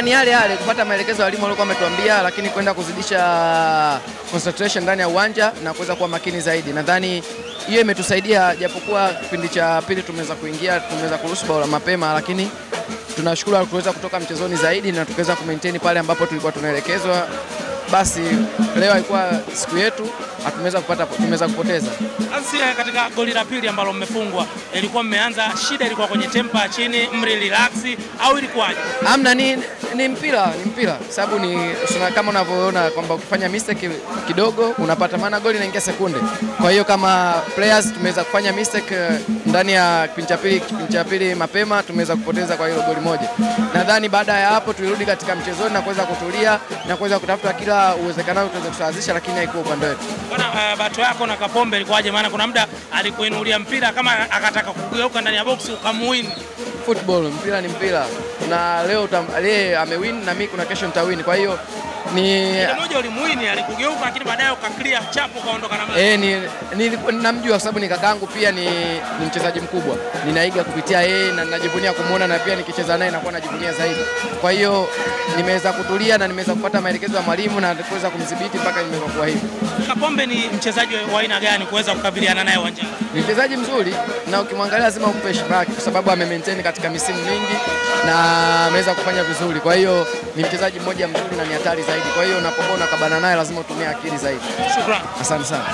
Ni yale kupata maelekezo walimu walikuwa wametuambia, lakini kwenda kuzidisha concentration ndani ya uwanja na kuweza kuwa makini zaidi. Nadhani hiyo imetusaidia, japokuwa kipindi cha pili tumeweza kuruhusu bao la mapema, lakini tunashukuru tuweza kutoka mchezoni zaidi na tukaweza kumaintain pale ambapo tulikuwa tunaelekezwa. Basi leo ilikuwa siku yetu, tumeweza kupoteza. Ansia, katika goli la pili ambalo mmefungwa, ilikuwa mmeanza shida, ilikuwa kwenye tempa chini, relax au ilikuwaje? Amna, ni mpira, sababu ni kama unavyoona kwamba ukifanya mistake kidogo unapata, maana goli inaingia sekunde. Kwa hiyo kama players tumeweza kufanya mistake ndani ya kipindi cha pili mapema, tumeweza kupoteza kwa hilo goli moja. Nadhani baada ya hapo tulirudi katika mchezoni na kuweza kutulia na kuweza kutafuta kila uwezekanao tuweze kusawazisha, lakini haikuwa upande wetu. Bwana, bato yako na Kapombe ilikuwaje? Maana kuna muda alikuinulia mpira kama akataka kugeuka ndani ya box ukamuwin. Football, mpira ni mpira, na leo amewin na mimi kuna kesho nitawin. Kwa hiyo ni ile moja ulimuwin, alikugeuka lakini baadaye ukaclear chapu kaondoka na mali. Namjua kwa sababu ni kakaangu pia, ni mchezaji mkubwa. Ninaiga kupitia yeye na ninajivunia kumuona, na pia nikicheza naye nakuwa najivunia zaidi. Kwa hiyo nimeweza kutulia na nimeweza kupata maelekezo ya mwalimu na kuweza kumdhibiti mpaka nimekuwa hivi. Kapombe ni mchezaji wa aina gani kuweza kukabiliana naye uwanjani? Ni mchezaji mzuri na ukimwangalia lazima umpe heshima kwa sababu ame-maintain katika misimu mingi na ameweza kufanya vizuri. Kwa hiyo ni mchezaji mmoja mzuri na ni hatari zaidi. Kwa hiyo unapokuwa unakabana naye lazima utumie akili zaidi. Shukrani. Asante sana.